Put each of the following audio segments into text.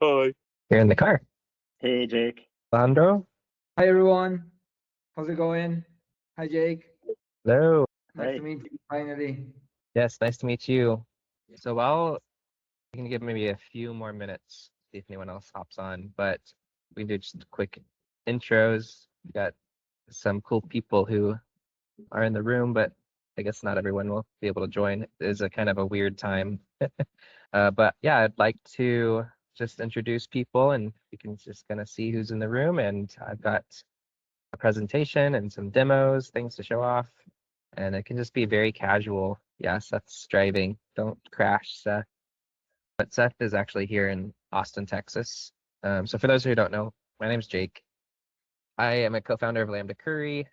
Hi. You're in the car. Hey, Jake. Sandro? Hi everyone, how's it going? Hi Jake, Hello. nice Hi. to meet you finally. Yes, nice to meet you. So I can give maybe a few more minutes, see if anyone else hops on, but we can do just quick intros. We got some cool people who are in the room, but I guess not everyone will be able to join. It is a kind of a weird time. But yeah, I'd like to just introduce people and we can just kind of see who's in the room. And I've got a presentation and some demos, things to show off. And it can just be very casual. Yeah, Seth's driving. Don't crash, Seth. But Seth is actually here in Austin, Texas. So for those who don't know, my name's Jake. I am a co-founder of Lambda Curry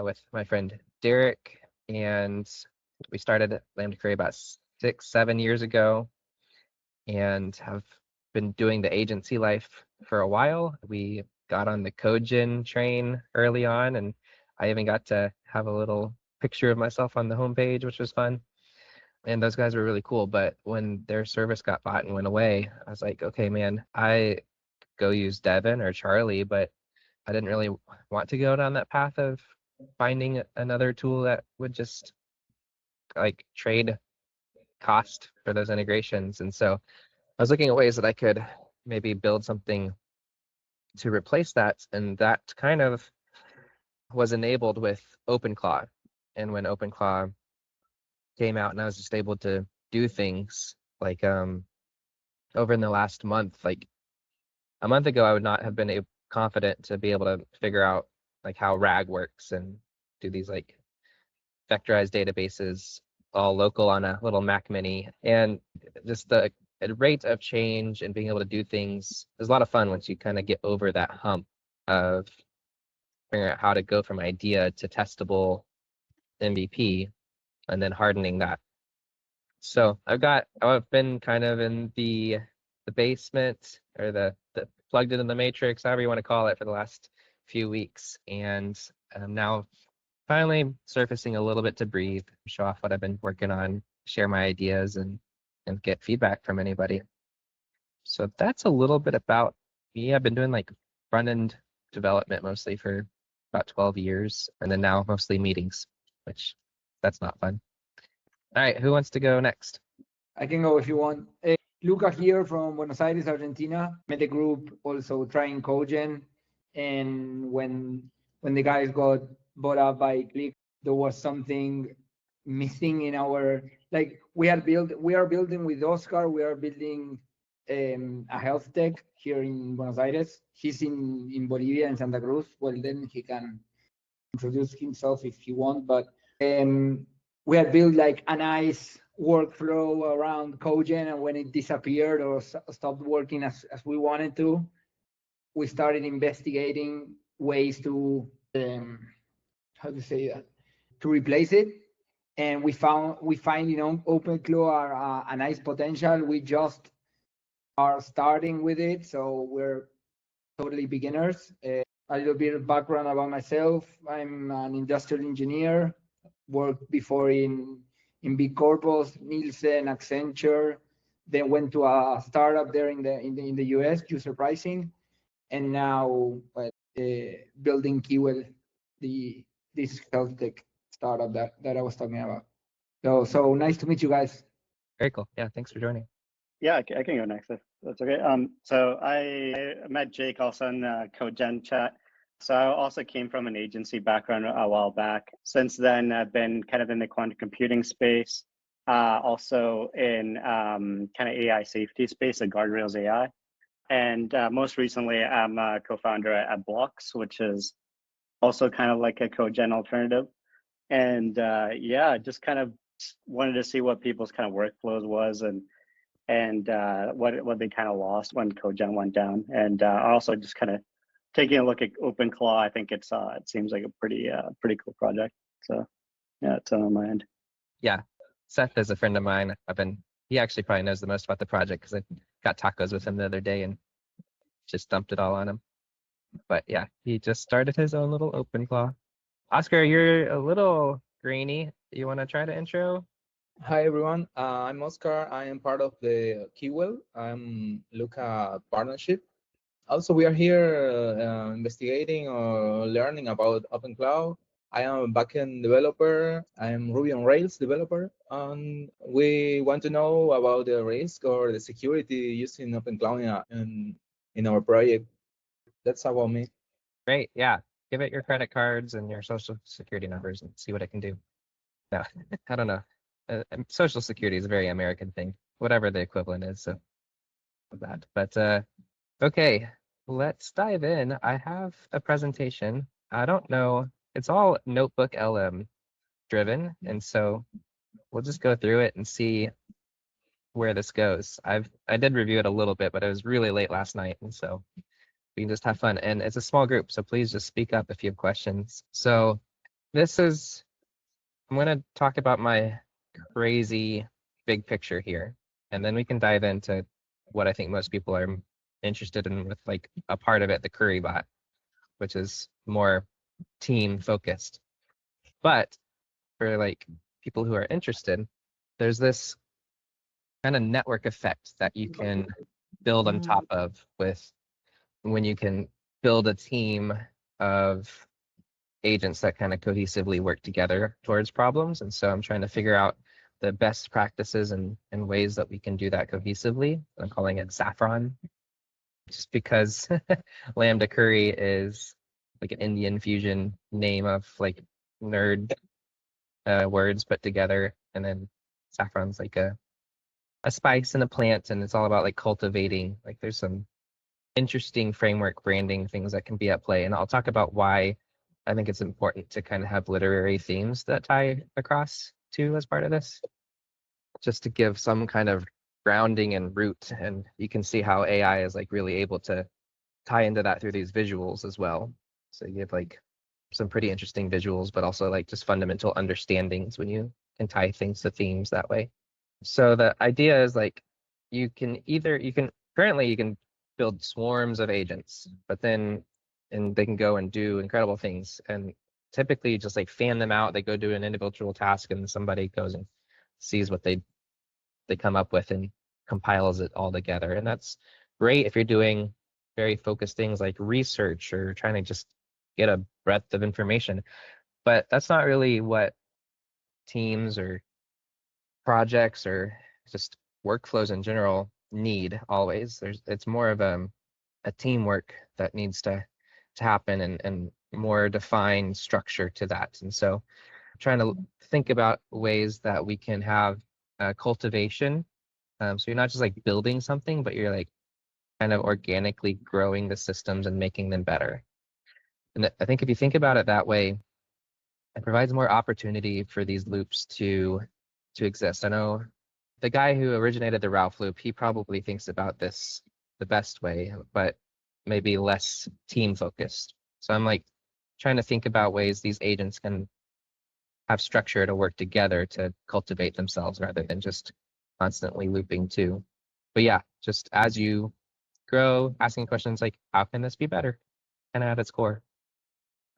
with my friend Derek, and we started Lambda Curry about 6-7 years ago, and have been doing the agency life for a while. We got on the Codegen train early on, and I even got to have a little picture of myself on the homepage, which was fun. And those guys were really cool. But when their service got bought and went away, I was like, okay, man, I go use Devin or Charlie, but I didn't really want to go down that path of finding another tool that would just like trade cost for those integrations. And so I was looking at ways that I could maybe build something to replace that. And that kind of was enabled with OpenClaw. And when OpenClaw came out and I was just able to do things like over in the last month, like a month ago, I would not have been confident to be able to figure out like how RAG works and do these like vectorized databases all local on a little Mac Mini. And just the rate of change and being able to do things is a lot of fun once you kind of get over that hump of figuring out how to go from idea to testable MVP and then hardening that. So I've been kind of in the basement or the plugged into the matrix, however you want to call it, for the last few weeks, and I'm now finally surfacing a little bit to breathe, show off what I've been working on, share my ideas, and get feedback from anybody. So that's a little bit about me. I've been doing like front end development mostly for about 12 years, and then now mostly meetings, which that's not fun. All right, who wants to go next? I can go if you want. Luca here from Buenos Aires, Argentina. Met the group also trying Cogen, and when the guys got bought up by Click, there was something missing in our like we are building with Oscar. We are building a health tech here in Buenos Aires. He's in Bolivia in Santa Cruz. Well, then he can introduce himself if he want, but we had built like a nice workflow around Cogen, and when it disappeared or stopped working as we wanted to, we started investigating ways to how to say that, to replace it. And we find OpenClaw are a nice potential. We just are starting with it, so we're totally beginners. A little bit of background about myself. I'm an industrial engineer, worked before in big corporates, Nielsen, Accenture, then went to a startup there in the US, user pricing, and now building Keywell, this health tech startup that I was talking about. So nice to meet you guys. Very cool. Yeah, thanks for joining. Yeah, I can go next if that's okay. So I met Jake also in Codegen chat. So I also came from an agency background a while back. Since then, I've been kind of in the quantum computing space, also in kind of AI safety space at Guardrails AI. And most recently, I'm a co-founder at Blocks, which is also kind of like a Codegen alternative. And yeah, just kind of wanted to see what people's kind of workflows was and what they kind of lost when Codegen went down. And also just kind of taking a look at OpenClaw. I think it seems like a pretty cool project. So yeah, it's on my end. Yeah, Seth is a friend of mine. He actually probably knows the most about the project because I got tacos with him the other day and just dumped it all on him. But yeah, he just started his own little OpenClaw. Oscar, you're a little grainy. You want to try to intro? Hi everyone, I'm Oscar. I am part of the Keywell. I'm Luca partnership. Also, we are here investigating or learning about Open Cloud. I am a backend developer. I am Ruby on Rails developer, and we want to know about the risk or the security using Open Cloud in our project. That's about me. Great. Yeah. Give it your credit cards and your social security numbers and see what it can do. No, I don't know. Social security is a very American thing, whatever the equivalent is. So of that. But okay, let's dive in. I have a presentation. I don't know. It's all notebook LM driven, and so we'll just go through it and see where this goes. I did review it a little bit, but it was really late last night, and so we can just have fun. And it's a small group, so please just speak up if you have questions. So this is, I'm going to talk about my crazy big picture here, and then we can dive into what I think most people are interested in with like a part of it, the curry bot, which is more team focused. But for like people who are interested, there's this kind of network effect that you can build on top of with when you can build a team of agents that kind of cohesively work together towards problems. And so I'm trying to figure out the best practices and ways that we can do that cohesively. I'm calling it Saffron, just because Lambda Curry is like an Indian fusion name of like nerd words put together. And then saffron's like a spice and a plant, and it's all about like cultivating. Like there's some interesting framework branding things that can be at play. And I'll talk about why I think it's important to kind of have literary themes that tie across too as part of this, just to give some kind of grounding and root. And you can see how AI is like really able to tie into that through these visuals as well. So you have like some pretty interesting visuals, but also like just fundamental understandings when you can tie things to themes that way. So the idea is like currently you can build swarms of agents, but then and they can go and do incredible things. And typically you just like fan them out. They go do an individual task and somebody goes and sees what they come up with and compiles it all together. And that's great if you're doing very focused things like research or trying to just get a breadth of information. But that's not really what teams or projects or just workflows in general need always. It's more of a teamwork that needs to happen and more defined structure to that. And so trying to think about ways that we can have cultivation. So you're not just like building something, but you're like kind of organically growing the systems and making them better. And I think if you think about it that way, it provides more opportunity for these loops to exist. I know the guy who originated the Ralph loop, he probably thinks about this the best way, but maybe less team focused. So I'm like trying to think about ways these agents can have structure to work together to cultivate themselves rather than just constantly looping too. But yeah, just as you grow, asking questions like, how can this be better? Kind of at its core.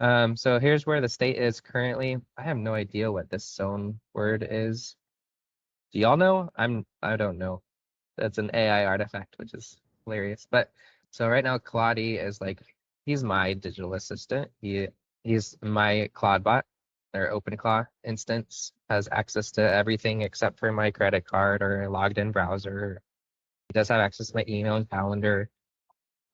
So here's where the state is currently. I have no idea what this zone word is. Do y'all know? I don't know. That's an AI artifact, which is hilarious. But so right now, Claudie is like, he's my digital assistant. He's my Claudebot or OpenClaw instance, has access to everything except for my credit card or logged in browser. He does have access to my email and calendar,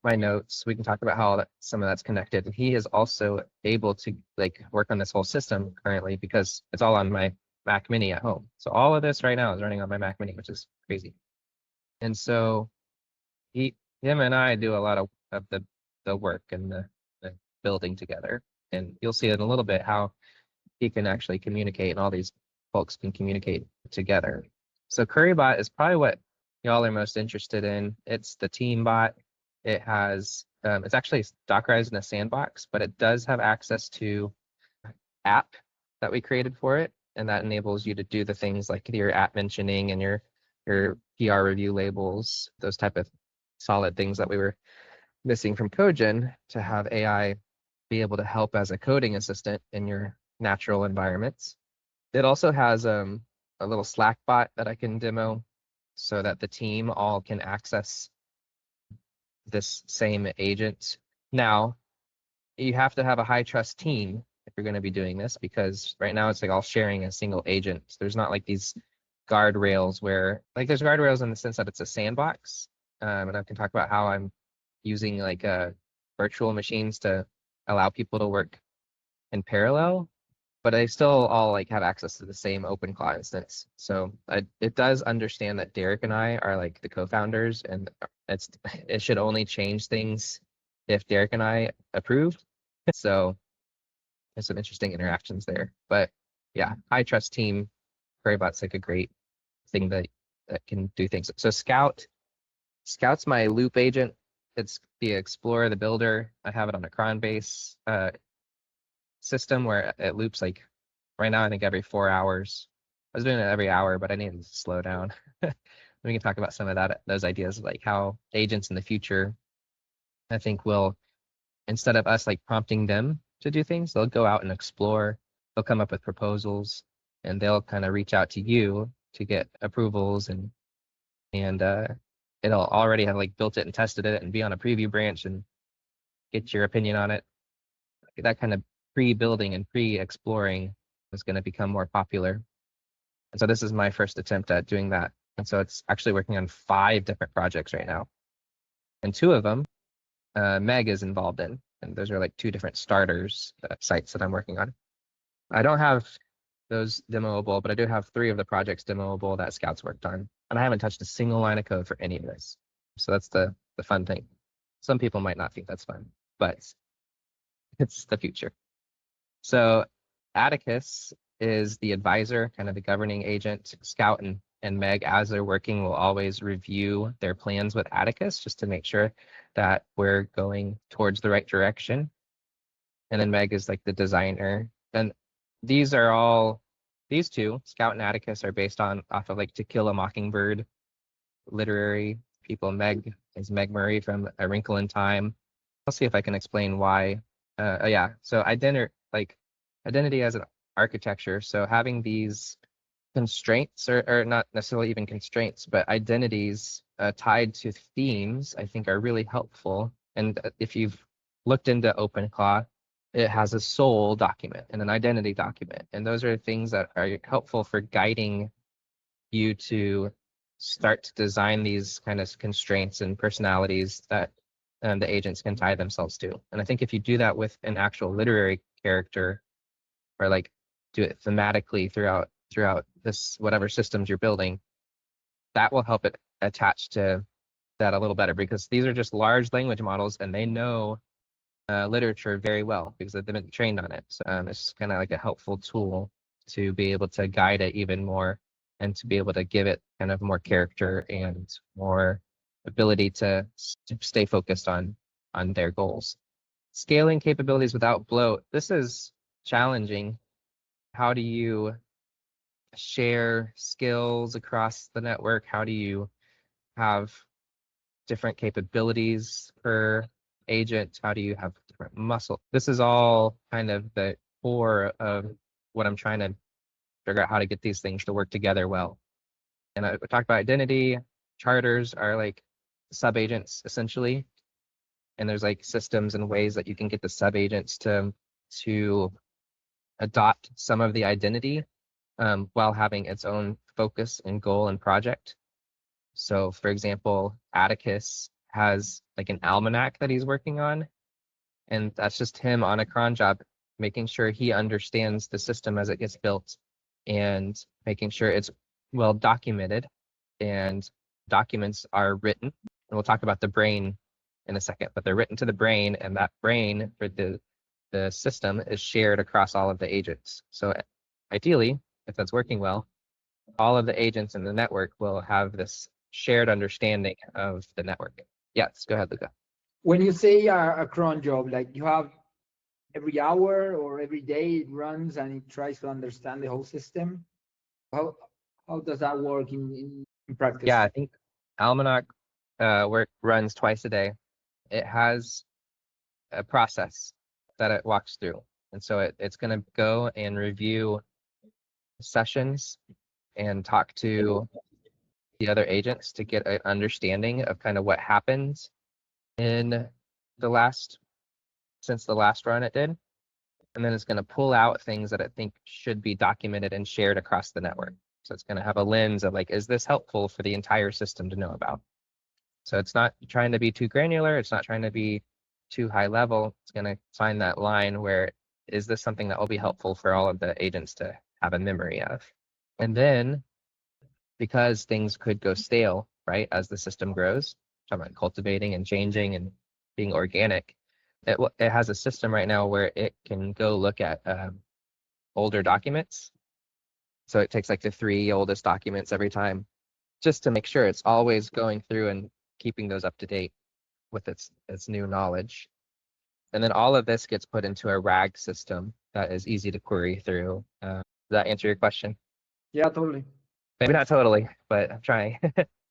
my notes. We can talk about how some of that's connected. And he is also able to like work on this whole system currently because it's all on my Mac Mini at home. So all of this right now is running on my Mac Mini, which is crazy. And so him and I do a lot of the work and the building together. And you'll see in a little bit how he can actually communicate and all these folks can communicate together. So Currybot is probably what y'all are most interested in. It's the team bot. It has it's actually Dockerized in a sandbox, but it does have access to app that we created for it, and that enables you to do the things like your app mentioning and your PR review labels, those type of solid things that we were missing from Codegen to have AI be able to help as a coding assistant in your natural environments. It also has a a little Slack bot that I can demo so that the team all can access this same agent. Now, you have to have a high trust team if you're going to be doing this, because right now it's like all sharing a single agent. So there's not like these guardrails where, like, there's guardrails in the sense that it's a sandbox. And I can talk about how I'm using like virtual machines to allow people to work in parallel, but they still all like have access to the same OpenClaw instance. So it does understand that Derek and I are like the co-founders, and it should only change things if Derek and I approve. So there's some interesting interactions there. But yeah, high trust team, QueryBot's like a great thing that can do things. So Scout's my loop agent. It's the explorer, the builder. I have it on a cron base system where it loops like right now, I think every 4 hours. I was doing it every hour, but I needed to slow down. We can talk about some of those ideas, like how agents in the future, I think, will, instead of us like prompting them to do things, they'll go out and explore. They'll come up with proposals, and they'll kind of reach out to you to get approvals, and it'll already have like built it and tested it and be on a preview branch and get your opinion on it. That kind of pre-building and pre-exploring is going to become more popular. And so this is my first attempt at doing that. And so it's actually working on 5 different projects right now. And 2 of them, Meg is involved in. And those are like 2 different starters sites that I'm working on. I don't have those demoable, but I do have 3 of the projects demoable that Scout's worked on. And I haven't touched a single line of code for any of this. So that's the fun thing. Some people might not think that's fun, but it's the future. So Atticus is the advisor, kind of the governing agent. Scout and Meg, as they're working, will always review their plans with Atticus just to make sure that we're going towards the right direction. And then Meg is like the designer. And these 2, Scout and Atticus, are based off of like To Kill a Mockingbird literary people. Meg is Meg Murray from A Wrinkle in Time. I'll see if I can explain why. Yeah, so identity as an architecture. So having these constraints, or not necessarily even constraints, but identities tied to themes, I think are really helpful. And if you've looked into OpenClaw, it has a soul document and an identity document. And those are things that are helpful for guiding you to start to design these kind of constraints and personalities that the agents can tie themselves to. And I think if you do that with an actual literary character, or like do it thematically throughout this whatever systems you're building, that will help it attach to that a little better, because these are just large language models and they know literature very well because they've been trained on it. So it's kind of like a helpful tool to be able to guide it even more, and to be able to give it kind of more character and more ability to stay focused on their goals. Scaling capabilities without bloat. This is challenging. How do you share skills across the network? How do you have different capabilities per agent? How do you have different muscle? This is all kind of the core of what I'm trying to figure out, how to get these things to work together well. And I talked about identity. Charters are like sub-agents essentially. And there's like systems and ways that you can get the sub-agents to adopt some of the identity while having its own focus and goal and project. So for example, Atticus has like an almanac that he's working on, and that's just him on a cron job, making sure he understands the system as it gets built and making sure it's well documented, and documents are written. And we'll talk about the brain in a second, but they're written to the brain, and that brain for the system is shared across all of the agents. So ideally, if that's working well, all of the agents in the network will have this shared understanding of the network. Yes, go ahead, Luca. When you say a cron job, like you have every hour or every day it runs and it tries to understand the whole system, how does that work in practice? Yeah, I think Almanac work runs twice a day. It has a process that it walks through. And so it's going to go and review sessions and talk to the other agents to get an understanding of kind of what happened in since the last run it did. And then it's going to pull out things that I think should be documented and shared across the network. So it's going to have a lens of like, is this helpful for the entire system to know about? So it's not trying to be too granular. It's not trying to be too high level. It's going to find that line where is this something that will be helpful for all of the agents to have a memory of? And then because things could go stale, right, as the system grows, talking about cultivating and changing and being organic, it has a system right now where it can go look at older documents. So it takes like the 3 oldest documents every time, just to make sure it's always going through and keeping those up to date with its new knowledge. And then all of this gets put into a RAG system that is easy to query through. Does that answer your question? Yeah, totally. Maybe not totally, but I'm trying.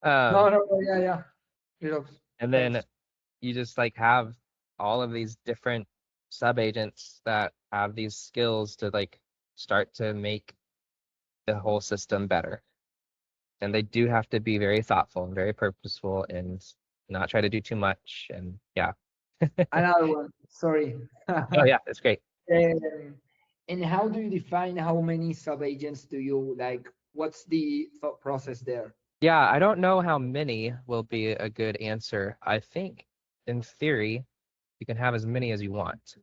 No, yeah. It helps. And then you just like have all of these different sub agents that have these skills to like start to make the whole system better. And they do have to be very thoughtful and very purposeful and not try to do too much. And yeah. Another one. Sorry. Oh yeah, it's great. And how do you define how many sub-agents do you like? What's the thought process there? Yeah, I don't know how many will be a good answer. I think in theory, you can have as many as you want,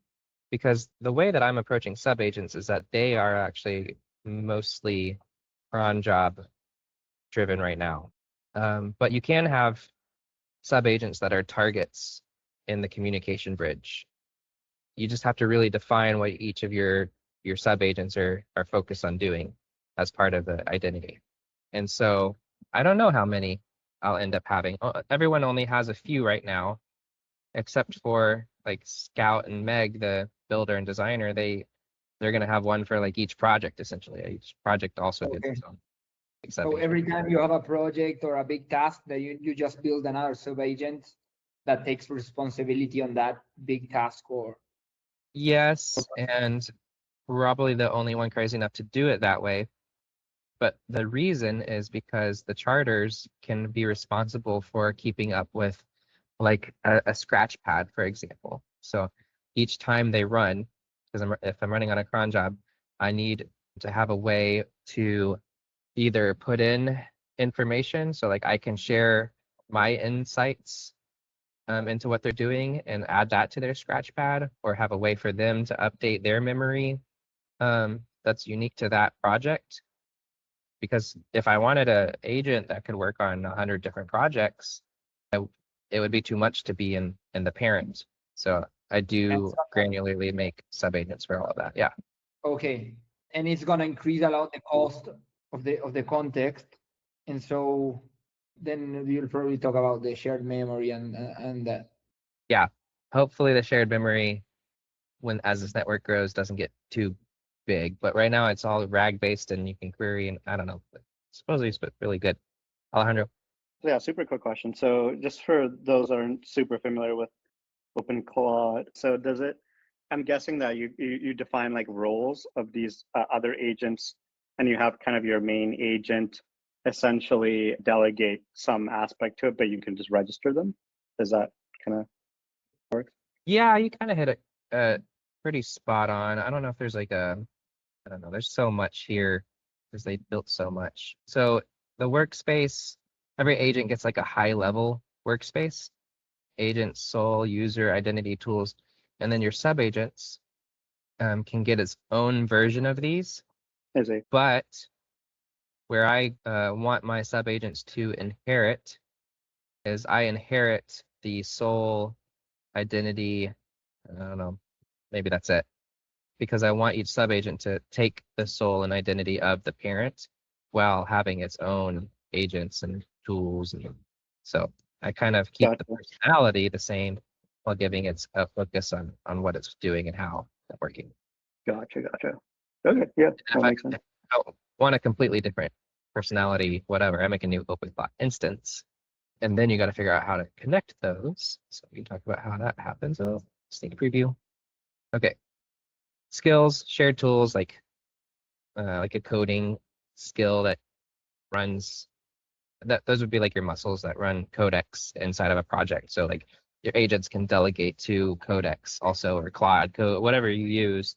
because the way that I'm approaching sub agents is that they are actually mostly cron job driven right now. But you can have sub agents that are targets in the communication bridge. You just have to really define what each of your sub agents are focused on doing as part of the identity. And so I don't know how many I'll end up having. Everyone only has a few right now, except for like Scout and Meg, the builder and designer. They're going to have one for like each project essentially. Each project also gets its own. So every time you have a project or a big task, that you just build another sub-agent that takes responsibility on that big task, or Yes, and probably the only one crazy enough to do it that way. But the reason is because the charters can be responsible for keeping up with like a scratch pad, for example. So each time they run, because if I'm running on a cron job, I need to have a way to either put in information, so like I can share my insights into what they're doing and add that to their scratch pad, or have a way for them to update their memory that's unique to that project. Because if I wanted an agent that could work on 100 different projects, it would be too much to be in the parent. So I do granularly make sub agents for all of that. Yeah. okay, and it's gonna increase a lot the cost of the context, and so then you'll probably talk about the shared memory and that. Yeah. Hopefully the shared memory, as this network grows, doesn't get too big. But right now it's all RAG based and you can query, and I don't know. Supposedly it's really good. Alejandro. Yeah, super quick question. So just for those that aren't super familiar with OpenClaw, so does it, I'm guessing that you define like roles of these other agents, and you have kind of your main agent essentially delegate some aspect to it, but you can just register them. Does that kind of work? Yeah, you kind of hit it pretty spot on. I don't know if there's like I don't know, there's so much here because they built so much. So the workspace, every agent gets like a high level workspace, agent, soul, user, identity, tools, and then your sub agents can get its own version of these. Is it? But where I want my sub agents to inherit is I inherit the soul, identity, I don't know, maybe that's it. Because I want each subagent to take the soul and identity of the parent while having its own agents and tools. And so I kind of keep the personality the same while giving it a focus on what it's doing and how it's working. Gotcha. Okay, yeah, that makes sense. I want a completely different personality, whatever. I make a new OpenClaw instance. And then you got to figure out how to connect those. So we can talk about how that happens. So sneak preview. Okay. Skills, shared tools, like a coding skill that runs that. Those would be like your muscles that run codecs inside of a project. So like your agents can delegate to codecs also, or Claude code, whatever you use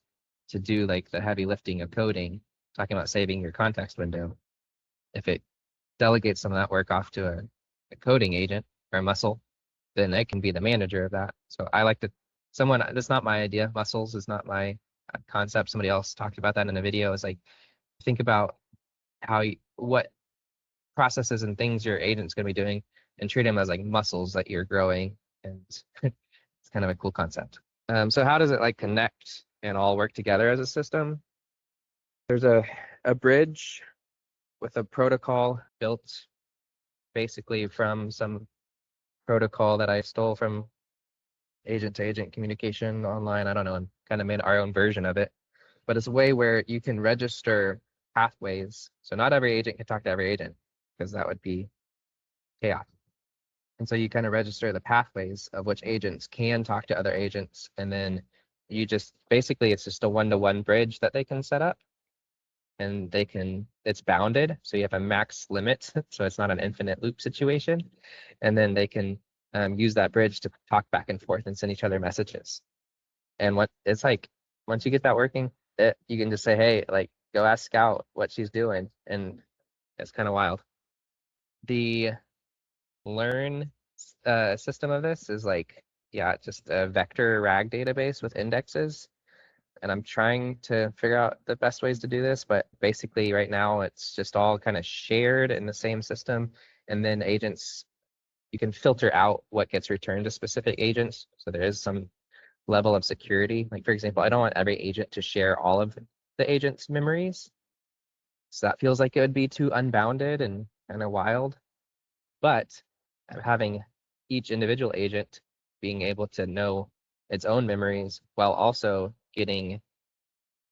to do like the heavy lifting of coding. Talking about saving your context window. If it delegates some of that work off to a coding agent or a muscle, then it can be the manager of that. So I like to, that's not my idea. Muscles is not my concept. Somebody else talked about that in a video. It's like, think about what processes and things your agent's going to be doing and treat them as like muscles that you're growing. And it's kind of a cool concept. So how does it like connect and all work together as a system? There's a bridge with a protocol built basically from some protocol that I stole from agent to agent communication online. I don't know, and kind of made our own version of it. But it's a way where you can register pathways. So not every agent can talk to every agent, because that would be chaos. And so you kind of register the pathways of which agents can talk to other agents. And then you just basically, it's just a one-to-one bridge that they can set up. And it's bounded. So you have a max limit. So it's not an infinite loop situation. And then they can use that bridge to talk back and forth and send each other messages. And what it's like, once you get that working, you can just say, hey, like, go ask Scout what she's doing. And it's kind of wild. The learn system of this is like, yeah, just a vector RAG database with indexes. And I'm trying to figure out the best ways to do this, but basically right now it's just all kind of shared in the same system. And then agents, you can filter out what gets returned to specific agents. So there is some level of security. Like, for example, I don't want every agent to share all of the agent's memories. So that feels like it would be too unbounded and kind of wild. But having each individual agent being able to know its own memories while also getting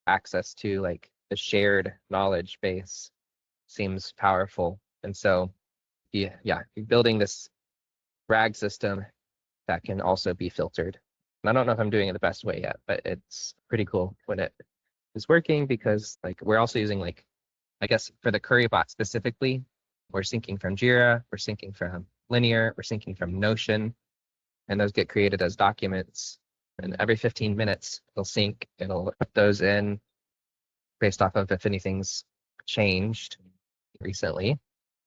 access to like the shared knowledge base seems powerful. And so you're building this RAG system that can also be filtered. And I don't know if I'm doing it the best way yet, but it's pretty cool when it is working, because like we're also using, like, I guess for the query bot specifically, we're syncing from Jira, we're syncing from Linear, we're syncing from Notion, and those get created as documents. And every 15 minutes, it'll sync, it'll put those in based off of if anything's changed recently,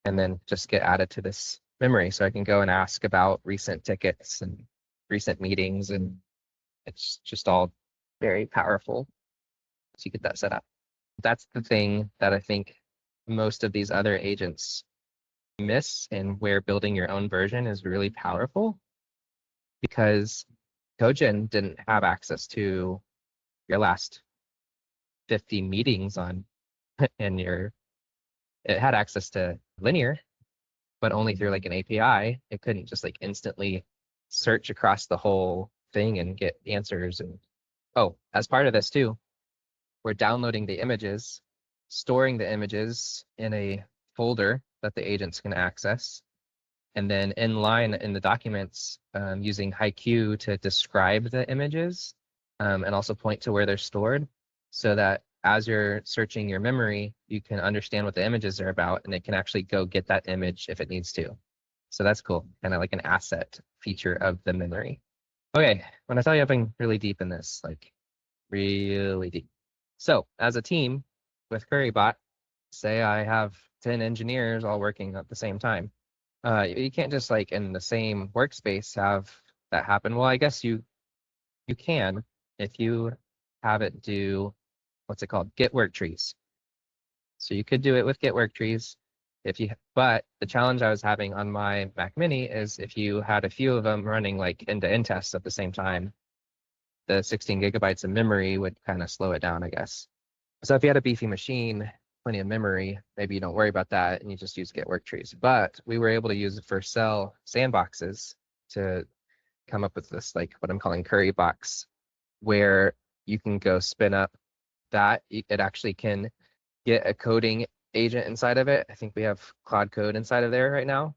and then just get added to this memory. So I can go and ask about recent tickets and recent meetings, and it's just all very powerful to get that set up. That's the thing that I think most of these other agents miss, and where building your own version is really powerful, because Cogen didn't have access to your last 50 meetings on and it had access to Linear, but only through like an API. It couldn't just like instantly search across the whole thing and get answers. And as part of this too, we're downloading the images, storing the images in a folder that the agents can access, and then in line in the documents, using HiQ to describe the images, and also point to where they're stored, so that as you're searching your memory, you can understand what the images are about, and it can actually go get that image if it needs to. So that's cool, kind of like an asset feature of the memory. Okay, when I tell you I've been really deep in this, like really deep. So as a team with QueryBot, say I have 10 engineers all working at the same time. You can't just like in the same workspace have that happen. Well, I guess you can if you have it do, what's it called? Git work trees. So you could do it with Git work trees but the challenge I was having on my Mac Mini is if you had a few of them running like end-to-end tests at the same time, the 16 gigabytes of memory would kind of slow it down, I guess. So if you had a beefy machine, plenty of memory, maybe you don't worry about that and you just use Git work trees. But we were able to use it for cell sandboxes to come up with this, like what I'm calling curry box, where you can go spin up that. It actually can get a coding agent inside of it. I think we have Cloud Code inside of there right now,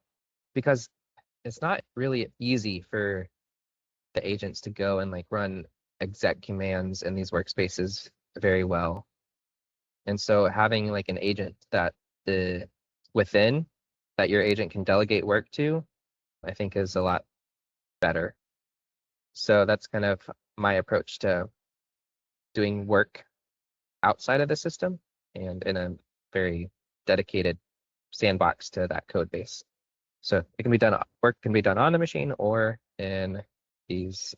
because it's not really easy for the agents to go and like run exec commands in these workspaces very well. And so having like an agent that the within that your agent can delegate work to, I think is a lot better. So that's kind of my approach to doing work outside of the system and in a very dedicated sandbox to that code base. So it can be done, work can be done on the machine or in these,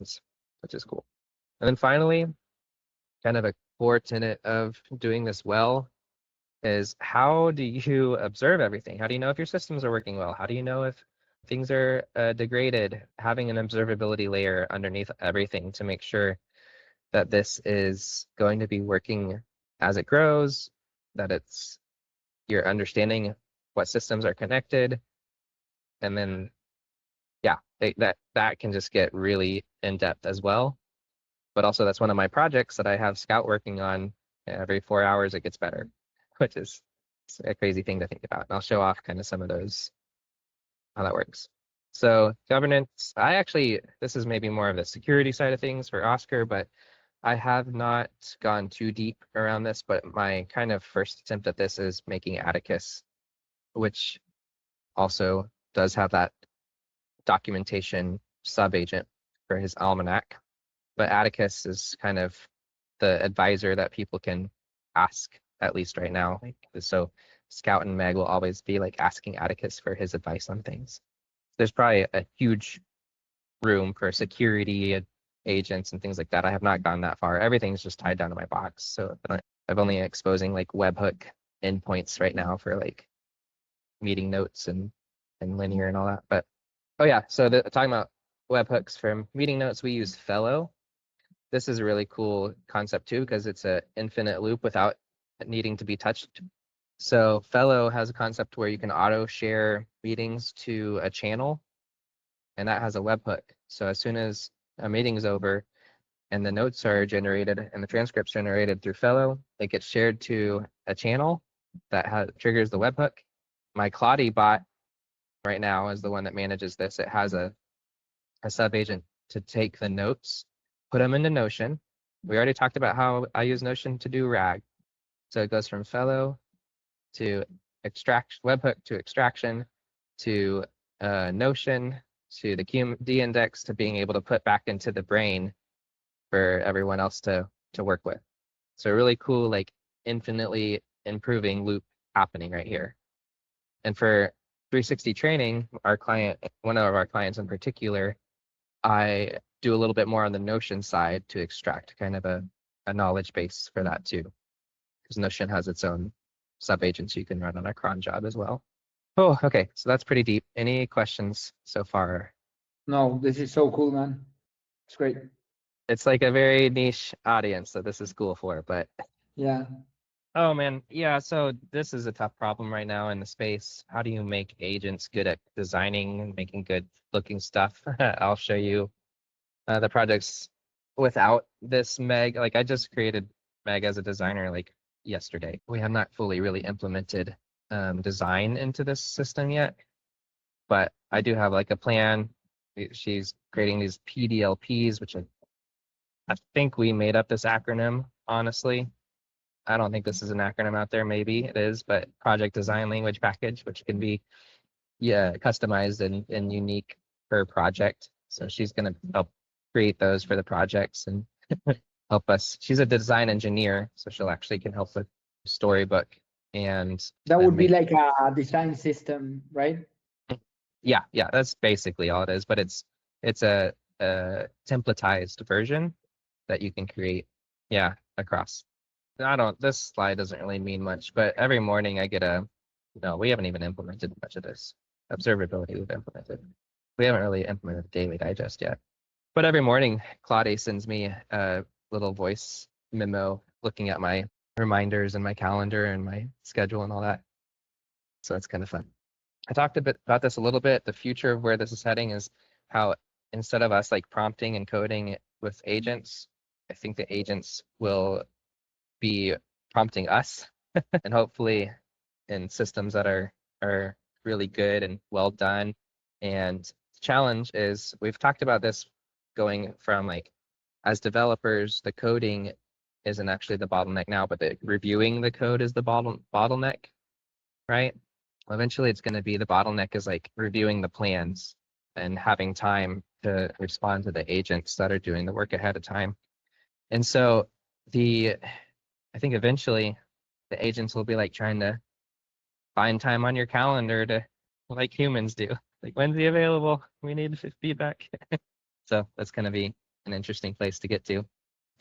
which is cool. And then finally, kind of a core tenet of doing this well is how do you observe everything? How do you know if your systems are working well? How do you know if things are degraded? Having an observability layer underneath everything to make sure that this is going to be working as it grows, that it's you're understanding what systems are connected, and then yeah, that can just get really in depth as well. But also that's one of my projects that I have Scout working on. Every 4 hours it gets better, which is a crazy thing to think about. And I'll show off kind of some of those, how that works. So governance, this is maybe more of the security side of things for Oscar, but I have not gone too deep around this, but my kind of first attempt at this is making Atticus, which also does have that documentation sub-agent for his almanac. But Atticus is kind of the advisor that people can ask, at least right now. So Scout and Meg will always be like asking Atticus for his advice on things. There's probably a huge room for security agents and things like that. I have not gone that far. Everything's just tied down to my box. So I've only exposing like webhook endpoints right now for like meeting notes and linear and all that. But oh yeah, so talking about webhooks from meeting notes, we use Fellow. This is a really cool concept too, because it's an infinite loop without needing to be touched. So Fellow has a concept where you can auto share meetings to a channel, and that has a webhook. So as soon as a meeting is over and the notes are generated and the transcripts generated through Fellow, it gets shared to a channel that triggers the webhook. My Claude bot right now is the one that manages this. It has a sub-agent to take the notes, put them into Notion. We already talked about how I use Notion to do RAG. So it goes from Fellow to webhook to extraction to Notion to the QMD index to being able to put back into the brain for everyone else to work with. So really cool, like infinitely improving loop happening right here. And for 360 training, one of our clients in particular, I do a little bit more on the Notion side to extract kind of a knowledge base for that too. Because Notion has its own sub-agents you can run on a cron job as well. Oh, okay, so that's pretty deep. Any questions so far? No, this is so cool, man. It's great. It's like a very niche audience that this is cool for, but Yeah. oh man, yeah, so this is a tough problem right now in the space. How do you make agents good at designing and making good looking stuff? I'll show you the projects without this Meg. Like I just created Meg as a designer like yesterday. We have not fully really implemented design into this system yet, but I do have like a plan. She's creating these PDLPs, which I think we made up this acronym, honestly. I don't think this is an acronym out there. Maybe it is, but Project Design Language Package, which can be customized and unique per project. So she's going to help create those for the projects and help us. She's a design engineer, so she'll actually can help with storybook and That would be like a design system, right? Yeah, that's basically all it is. But it's a templatized version that you can create, across. This slide doesn't really mean much, but every morning I get no, we haven't even implemented much of this. Observability we've implemented. We haven't really implemented daily digest yet. But every morning, Claude sends me a little voice memo looking at my reminders and my calendar and my schedule and all that. So that's kind of fun. I talked a bit about this a little bit. The future of where this is heading is how instead of us like prompting and coding with agents, I think the agents will be prompting us and hopefully in systems that are really good and well done. And the challenge is we've talked about this going from like as developers, the coding isn't actually the bottleneck now, but the reviewing the code is the bottleneck, right? Eventually it's going to be the bottleneck is like reviewing the plans and having time to respond to the agents that are doing the work ahead of time. And so I think eventually the agents will be like trying to find time on your calendar to, like humans do. Like, when's he available? We need feedback. So that's going to be an interesting place to get to.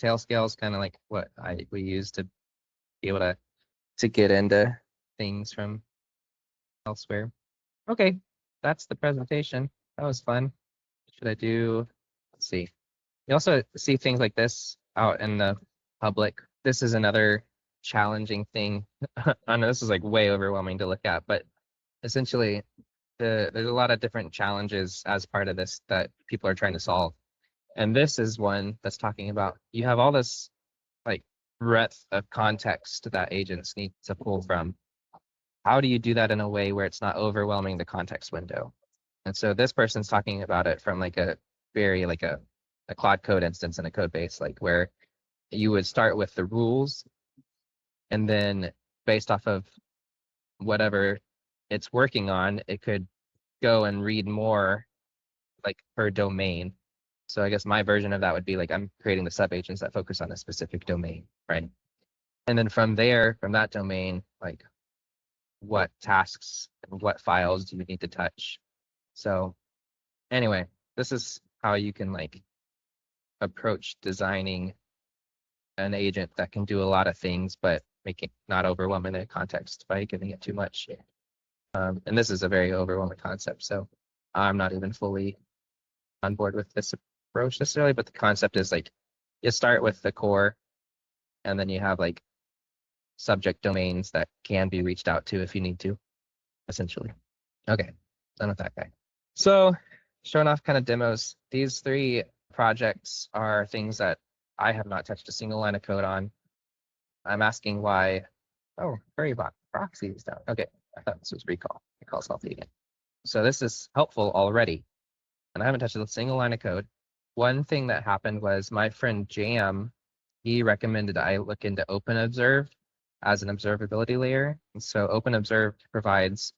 Tailscale is kind of like what we use to be able to get into things from elsewhere. Okay, that's the presentation. That was fun. Should I do? Let's see. You also see things like this out in the public. This is another challenging thing. I know this is like way overwhelming to look at, but essentially there's a lot of different challenges as part of this that people are trying to solve. And this is one that's talking about you have all this like breadth of context that agents need to pull from. How do you do that in a way where it's not overwhelming the context window? And so this person's talking about it from like a very like a Claude Code instance in a code base, like where you would start with the rules and then based off of whatever it's working on, it could go and read more like per domain. So I guess my version of that would be like I'm creating the sub agents that focus on a specific domain, right? And then from there, from that domain, like what tasks and what files do you need to touch? So anyway, this is how you can like approach designing an agent that can do a lot of things, but make it not overwhelming the context by giving it too much. And this is a very overwhelming concept, so I'm not even fully on board with this approach necessarily, but the concept is like you start with the core and then you have like subject domains that can be reached out to if you need to, essentially. Okay, done with that guy. So showing off kind of demos, these 3 projects are things that I have not touched a single line of code on. I'm asking why, oh, query bot proxy is down. Okay, I thought this was recall. Recall self-leading. So this is helpful already. And I haven't touched a single line of code. One thing that happened was my friend Jam, he recommended I look into OpenObserve as an observability layer. And so OpenObserve provides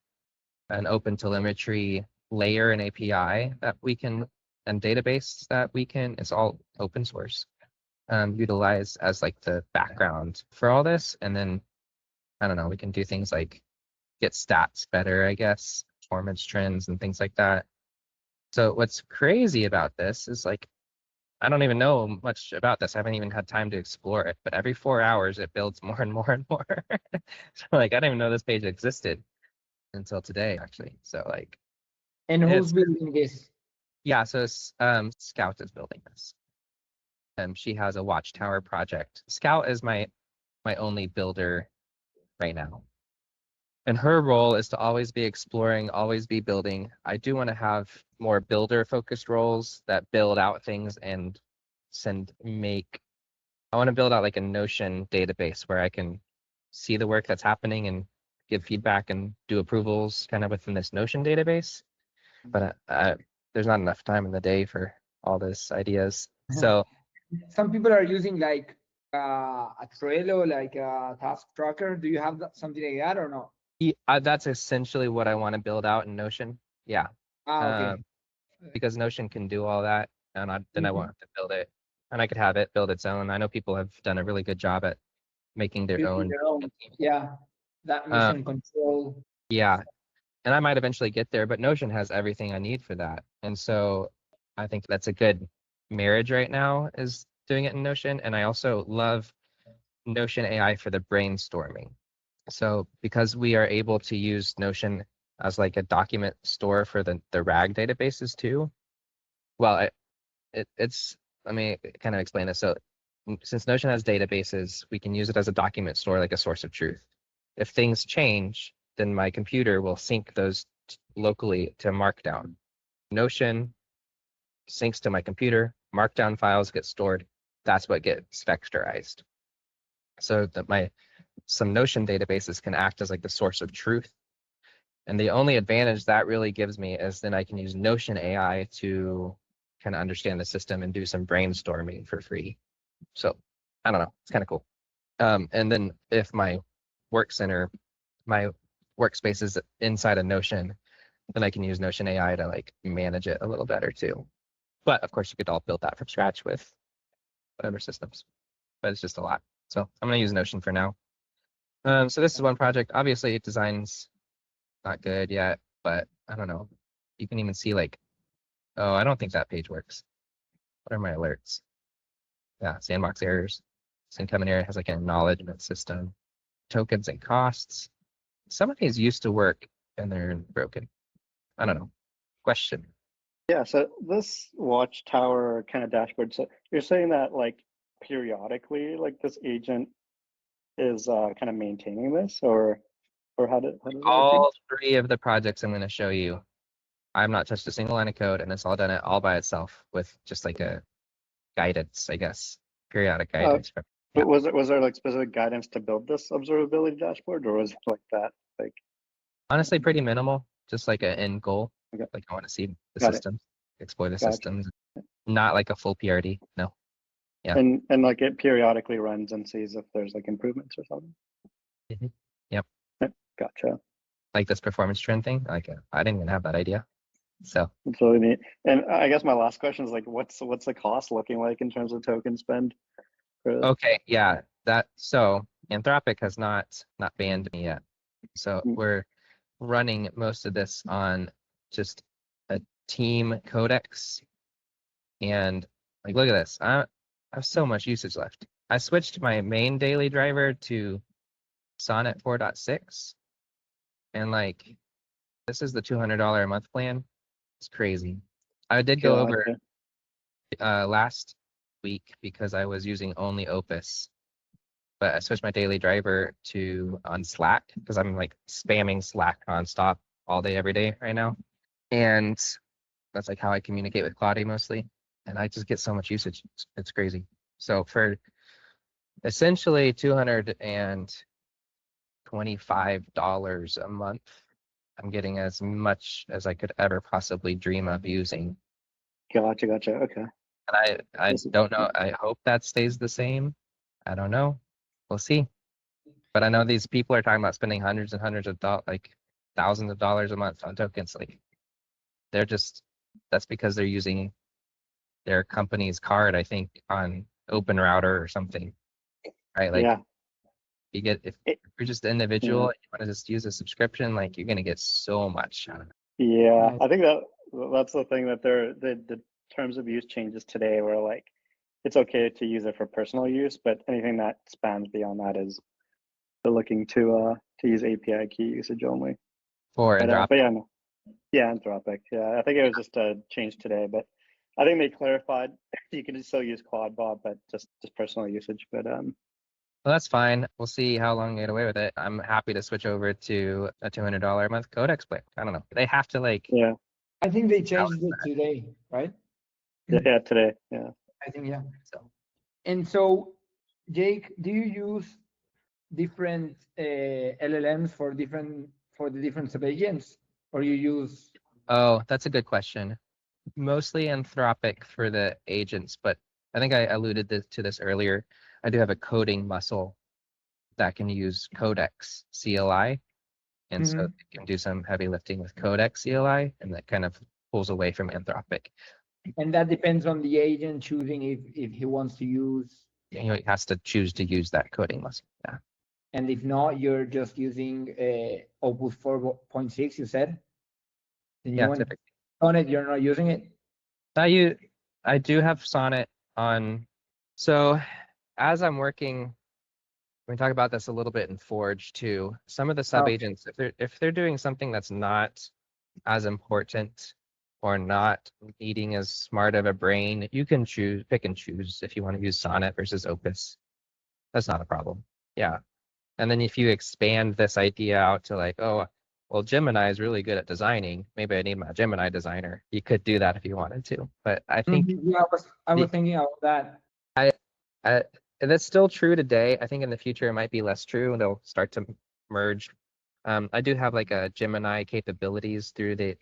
an open telemetry layer and API that we can, and database that we can, it's all open source, utilize as like the background for all this. And then, I don't know, we can do things like get stats better, I guess, performance trends and things like that. So what's crazy about this is like, I don't even know much about this. I haven't even had time to explore it, but every 4 hours it builds more and more and more. So like, I didn't even know this page existed until today, actually. So like, And who's building this? yeah, so Scout is building this. She has a Watchtower project. Scout is my only builder right now. And her role is to always be exploring, always be building. I do want to have more builder focused roles that build out things and I want to build out like a Notion database where I can see the work that's happening and give feedback and do approvals kind of within this Notion database. But there's not enough time in the day for all these ideas. So some people are using like a Trello, like a task tracker. Do you have something like that or no? That's essentially what I want to build out in Notion. Yeah. Okay. Because Notion can do all that, and then I won't have to build it, and I could have it build its own. I know people have done a really good job at making their own. Yeah, that mission control. Yeah, and I might eventually get there, but Notion has everything I need for that, and so I think that's a good marriage right now is doing it in Notion, and I also love Notion AI for the brainstorming. So because we are able to use Notion as like a document store for the RAG databases too. Well, it's let me kind of explain this. So since Notion has databases, we can use it as a document store, like a source of truth. If things change, then my computer will sync those locally to Markdown. Notion syncs to my computer, Markdown files get stored. That's what gets vectorized. So that some Notion databases can act as like the source of truth. And the only advantage that really gives me is then I can use Notion AI to kind of understand the system and do some brainstorming for free. So I don't know, it's kind of cool. And then if my work center, my workspaces inside of Notion, then I can use Notion AI to like manage it a little better too. But of course, you could all build that from scratch with whatever systems, but it's just a lot. So I'm going to use Notion for now. So this is one project. Obviously, design's not good yet, but I don't know. You can even see like, oh, I don't think that page works. What are my alerts? Yeah, sandbox errors. This incoming error has like an acknowledgement system, tokens and costs. Some of these used to work and they're broken. I don't know. Question. Yeah, so this watchtower kind of dashboard, so you're saying that like periodically, like this agent is kind of maintaining this, or how does it work? All three of the projects I'm going to show you, I've not touched a single line of code, and it's all done it all by itself with just like a guidance, I guess, periodic guidance. But was there like specific guidance to build this observability dashboard, or was it like that? Like Honestly, pretty minimal, just like an end goal. Okay. Like I want to see the Got it. systems, explore the Gotcha. systems, not like a full PRD. No. Yeah. And like it periodically runs and sees if there's like improvements or something. Mhm. Yep. Gotcha. Like this performance trend thing. Like I didn't even have that idea. So That's really neat. And I guess my last question is like, what's the cost looking like in terms of token spend? okay, yeah. So Anthropic has not banned me yet. So we're running most of this on just a team codex. And like look at this. I have so much usage left. I switched my main daily driver to Sonnet 4.6. And like this is the $200 a month plan. It's crazy. I did go over last week because I was using only Opus, but I switched my daily driver to on Slack because I'm like spamming Slack nonstop all day, every day right now. And that's like how I communicate with Claudia mostly. And I just get so much usage. It's crazy. So for essentially $225 a month, I'm getting as much as I could ever possibly dream of using. Gotcha. Okay. And I don't know. I hope that stays the same. I don't know. We'll see. But I know these people are talking about spending hundreds and hundreds of dollars, like thousands of dollars a month on tokens. Like they're just, that's because they're using their company's card, I think, on Open Router or something. Right? Like yeah. you get if you're just an individual, and you want to just use a subscription, like you're gonna get so much out of it. Yeah, I think that's the thing that the terms of use changes today where like it's okay to use it for personal use, but anything that spans beyond that is they're looking to use API key usage only. For But Anthropic. yeah, Anthropic. Yeah, I think it was just a change today, but I think they clarified you can still use CloudBot, but just personal usage. But Well, that's fine. We'll see how long they get away with it. I'm happy to switch over to a $200 a month Codex plan. I don't know. They have to like. Yeah. I think they changed it today, right? Yeah, today. Yeah. I think yeah. And so, Jake, do you use different LLMs for the different sub-agents, or you use? Oh, that's a good question. Mostly Anthropic for the agents, but I think I alluded to this earlier. I do have a coding muscle that can use Codex CLI. And so it can do some heavy lifting with Codex CLI, and that kind of pulls away from Anthropic. And that depends on the agent choosing if he wants to use. He has to choose to use that coding muscle. Yeah. And if not, you're just using Opus 4.6, you said? Yeah, typically. Sonnet, you're not using it? I do have Sonnet on. So as I'm working, we talk about this a little bit in Forge too. Some of the sub-agents, if they're doing something that's not as important or not needing as smart of a brain, you can pick and choose if you want to use Sonnet versus Opus. That's not a problem. Yeah. And then if you expand this idea out to like, oh, well, Gemini is really good at designing. Maybe I need my Gemini designer. You could do that if you wanted to. But I think yeah, I was thinking about that. That's still true today. I think in the future it might be less true and they'll start to merge. I do have like a Gemini capabilities through the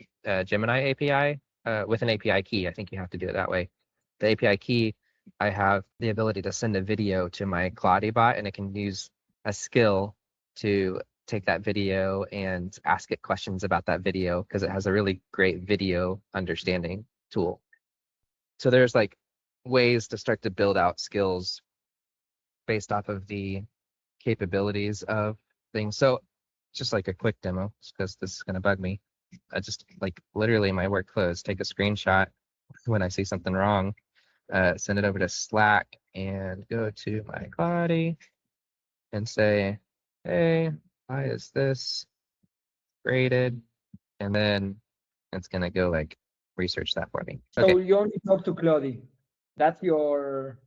Gemini API with an API key. I think you have to do it that way. The API key, I have the ability to send a video to my Claudia bot and it can use a skill to take that video and ask it questions about that video because it has a really great video understanding tool. So there's like ways to start to build out skills based off of the capabilities of things. So just like a quick demo, because this is going to bug me. I just like literally my workflow is take a screenshot when I see something wrong, send it over to Slack and go to my body and say, hey, why is this graded? And then it's going to go like research that for me. So Okay. you only talk to Claudie. That's your.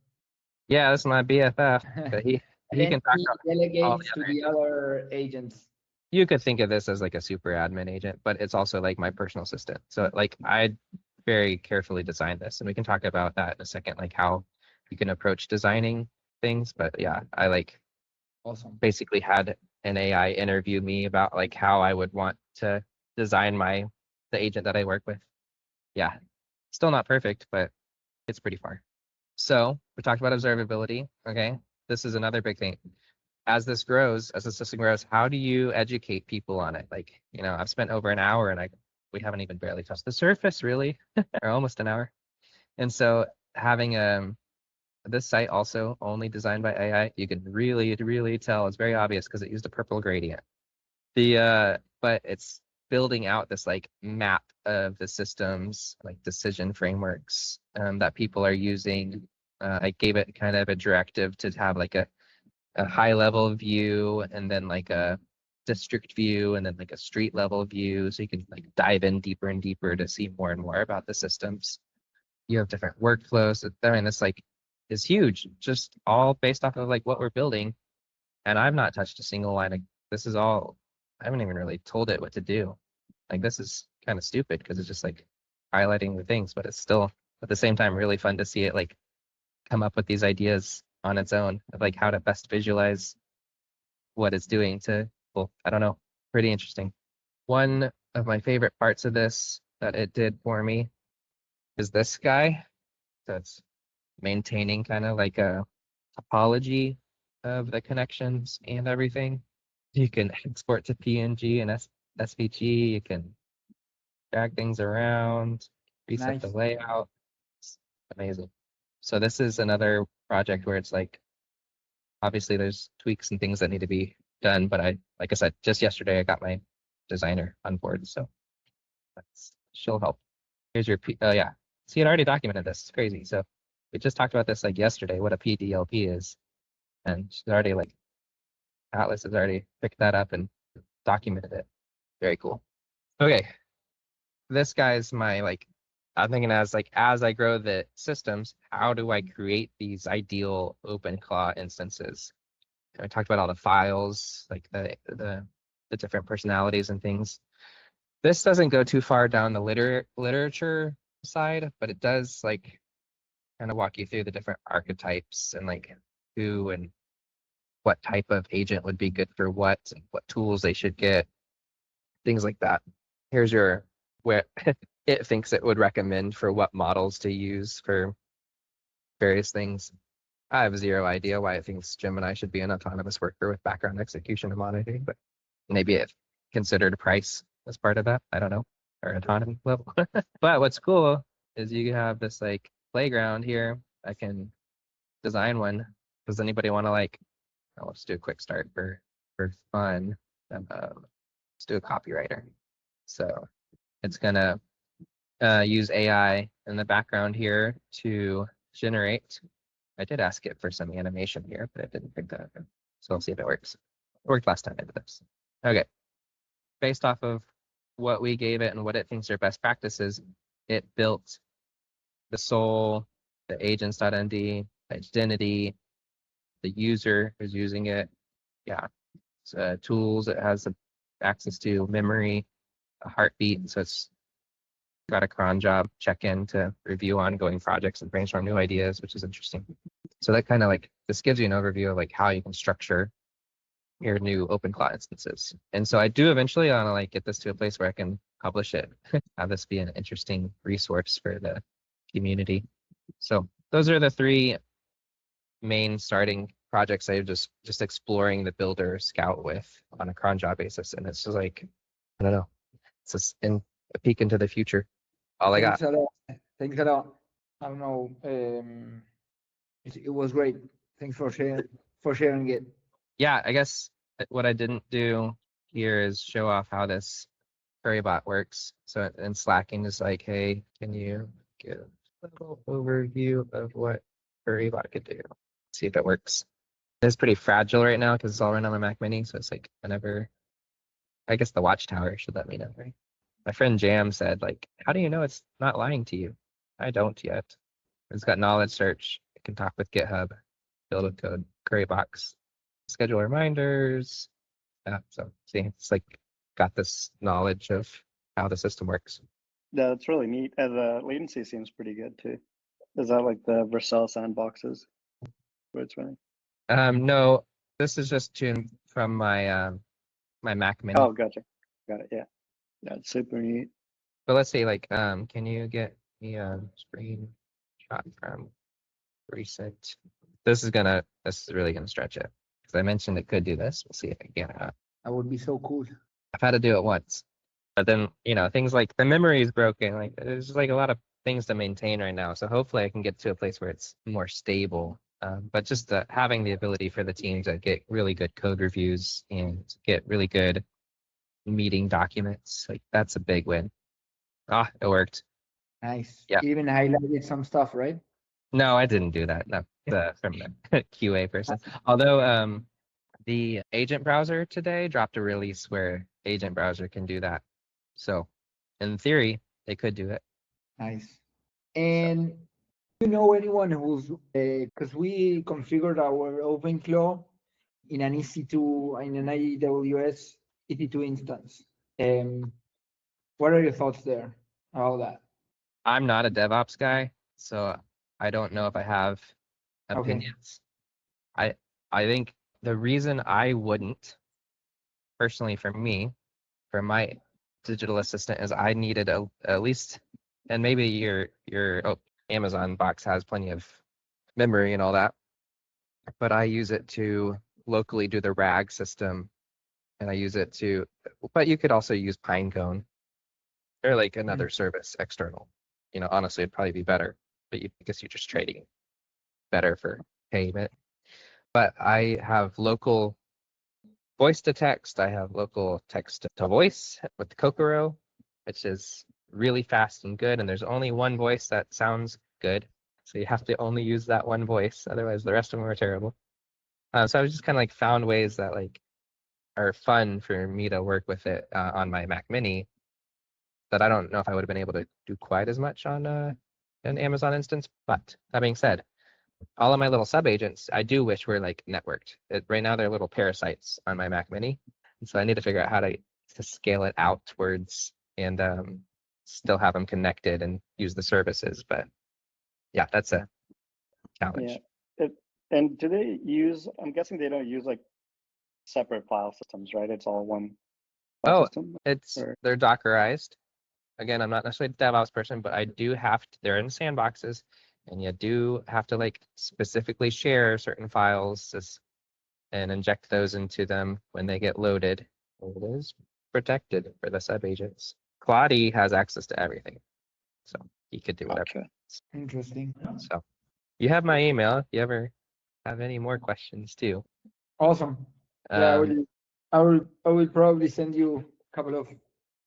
Yeah, that's my BFF. But he can talk he about delegates all the to other the other agents. You could think of this as like a super admin agent, but it's also like my personal assistant. So like I very carefully designed this, and we can talk about that in a second, like how you can approach designing things. But yeah, I like Awesome. basically had an AI interview me about like how I would want to design the agent that I work with. Yeah, still not perfect, but it's pretty far. So we talked about observability. Okay, this is another big thing. As this grows, as the system grows, how do you educate people on it? Like, you know, I've spent over an hour and we haven't even barely touched the surface really, or almost an hour. And so having this site also only designed by AI, you can really, really tell it's very obvious because it used a purple gradient. But it's building out this like map of the systems, like decision frameworks that people are using. I gave it kind of a directive to have like a high level view and then like a district view and then like a street level view. So you can like dive in deeper and deeper to see more and more about the systems. You have different workflows. I mean, this like is huge, just all based off of like what we're building. And I've not touched a single line of this is all, I haven't even really told it what to do. Like this is kind of stupid because it's just like highlighting the things, but it's still at the same time really fun to see it like come up with these ideas on its own of like how to best visualize what it's doing to people. I don't know, pretty interesting. One of my favorite parts of this that it did for me is this guy that's maintaining kind of like a topology of the connections and everything. You can export to PNG and SVG. You can drag things around, reset the Nice. layout. It's amazing. So this is another project where it's like, obviously there's tweaks and things that need to be done, but like I said, just yesterday I got my designer on board, so she'll help. Here's your yeah. See, it already documented this. It's crazy. So we just talked about this like yesterday, what a PDLP is, and she's already like Atlas has already picked that up and documented it. Very cool. Okay, this guy's my like. I'm thinking as I grow the systems, how do I create these ideal OpenClaw instances? I talked about all the files, like the different personalities and things. This doesn't go too far down the literature side, but it does like kind of walk you through the different archetypes and like who and what type of agent would be good for what and what tools they should get, things like that. Here's your where it thinks it would recommend for what models to use for various things. I have zero idea why it thinks Gemini should be an autonomous worker with background execution and monitoring, but maybe it considered price as part of that. I don't know, or autonomy level. But what's cool is you have this like playground here. I can design one. Does anybody want to like, oh, let's do a quick start for fun. Let's do a copywriter. So it's gonna use AI in the background here to generate. I did ask it for some animation here, but it didn't pick that up. So we'll see if it works. It worked last time I did this. Okay. Based off of what we gave it and what it thinks are best practices, it built the soul, the agents.md, identity, the user who's using it. Yeah. So, tools, it has access to memory, a heartbeat. So it's got a cron job check-in to review ongoing projects and brainstorm new ideas, which is interesting. So that kind of like, this gives you an overview of like how you can structure your new OpenClaw instances. And so I do eventually want to like get this to a place where I can publish it, have this be an interesting resource for the community. So those are the three main starting projects I'm just exploring the builder scout with on a cron job basis, and it's just like, I don't know, it's just a peek into the future. All I got. Thanks a lot. Thanks a lot. I don't know. It was great. Thanks for sharing it. Yeah, I guess what I didn't do here is show off how this query bot works. So in Slacking is like, hey, can you give a little overview of what query bot could do? See if it works. It's pretty fragile right now because it's all run on my Mac Mini. So it's like whenever, I guess the Watchtower should let me know, right? My friend Jam said, like, how do you know it's not lying to you? I don't yet. It's got knowledge search. It can talk with GitHub, build a code, query box, schedule reminders. Yeah, so see, it's like got this knowledge of how the system works. Yeah, that's really neat. And the latency seems pretty good too. Is that like the Vercel sandboxes where it's running? No, this is just tuned from my my Mac Mini. Oh, gotcha. Got it. Yeah. That's super neat. But let's see, like, can you get me a screenshot from recent? This is really gonna stretch it because I mentioned it could do this. We'll see if it can. That would be so cool. I've had to do it once, but then things like the memory is broken. Like there's like a lot of things to maintain right now. So hopefully I can get to a place where it's more stable. But just having the ability for the team to get really good code reviews and get really good meeting documents, like that's a big win. Ah, it worked. Nice. Yeah. You even highlighted some stuff, right? No, I didn't do that. No, from the QA person. Although the agent browser today dropped a release where agent browser can do that. So in theory, they could do it. Nice. And do you know anyone who's because we configured our OpenClaw in an EC2 in an AWS EC2 instance. What are your thoughts there about that? I'm not a DevOps guy, so I don't know if I have Okay. opinions. I think the reason I wouldn't, personally for me, for my digital assistant, is I needed at least, and maybe your Amazon box has plenty of memory and all that, but I use it to locally do the RAG system, and I use it to, but you could also use Pinecone or like another service external. Honestly, it'd probably be better, but I guess you're just trading better for payment. But I have local voice to text. I have local text to voice with the Kokoro, which is really fast and good. And there's only one voice that sounds good. So you have to only use that one voice. Otherwise, the rest of them are terrible. So I was just kind of like found ways that like are fun for me to work with it on my Mac Mini that I don't know if I would have been able to do quite as much on an Amazon instance. But that being said, all of my little sub agents, I do wish were like networked. Right now, they're little parasites on my Mac Mini, and so I need to figure out how to scale it outwards and still have them connected and use the services. But yeah, that's a challenge. Yeah. And do they use? I'm guessing they don't use like separate file systems, right? It's all one file system. They're Dockerized. Again, I'm not necessarily a DevOps person, but I do have to. They're in sandboxes. And you do have to like specifically share certain files and inject those into them when they get loaded. It is protected for the sub agents. Claude has access to everything, so he could do whatever. Okay. Interesting. So you have my email if you ever have any more questions too. Awesome. Yeah, I will probably send you a couple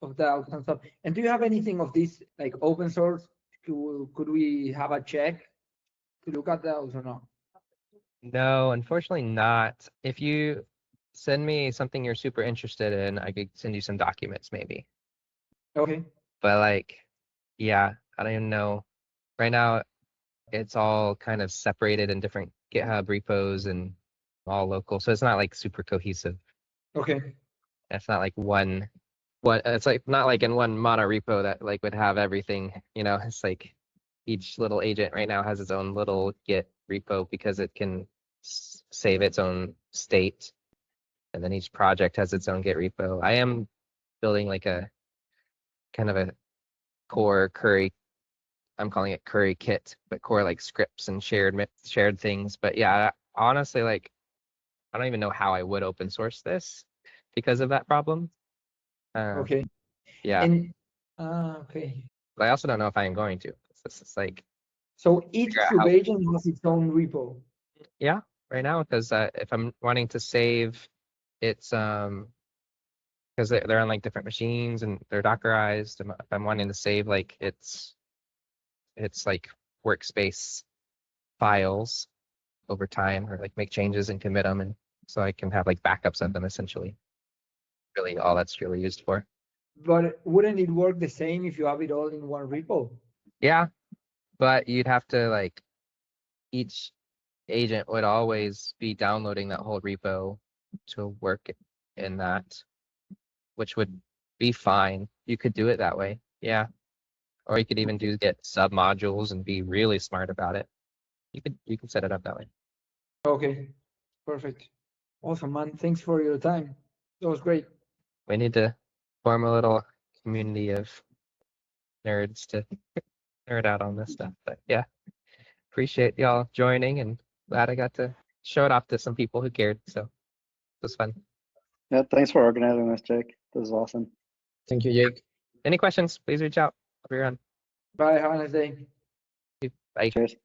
of doubts and stuff. And do you have anything of this like open source? Could we have a check to look at those or not? No, unfortunately not. If you send me something you're super interested in, I could send you some documents maybe. Okay. But like, yeah, I don't even know. Right now, it's all kind of separated in different GitHub repos and all local. So it's not like super cohesive. Okay. It's not like it's like not like in one mono repo that like would have everything, it's like each little agent right now has its own little Git repo because it can save its own state. And then each project has its own Git repo. I am building like a kind of a core curry. I'm calling it curry kit, but core like scripts and shared things. But yeah, honestly, like I don't even know how I would open source this because of that problem. Okay. Yeah, And okay. but I also don't know if I am going to. It's just like, So each figure out how. subagent has its own repo. Yeah, right now, because if I'm wanting to save, it's because they're on like different machines and they're Dockerized. And if I'm wanting to save like it's like workspace files over time, or like make changes and commit them, and so I can have like backups of them essentially. Really, all that's really used for. But wouldn't it work the same if you have it all in one repo? Yeah, but you'd have to like each agent would always be downloading that whole repo to work in that, which would be fine. You could do it that way. Yeah. Or you could even get sub modules and be really smart about it. You could set it up that way. Okay, perfect. Awesome, man. Thanks for your time. That was great. We need to form a little community of nerds to nerd out on this stuff. But yeah, appreciate y'all joining, and glad I got to show it off to some people who cared. So it was fun. Yeah, thanks for organizing this, Jake. This is awesome. Thank you, Jake. Any questions, please reach out. I'll be around. Bye. Have a nice day. Bye. Cheers.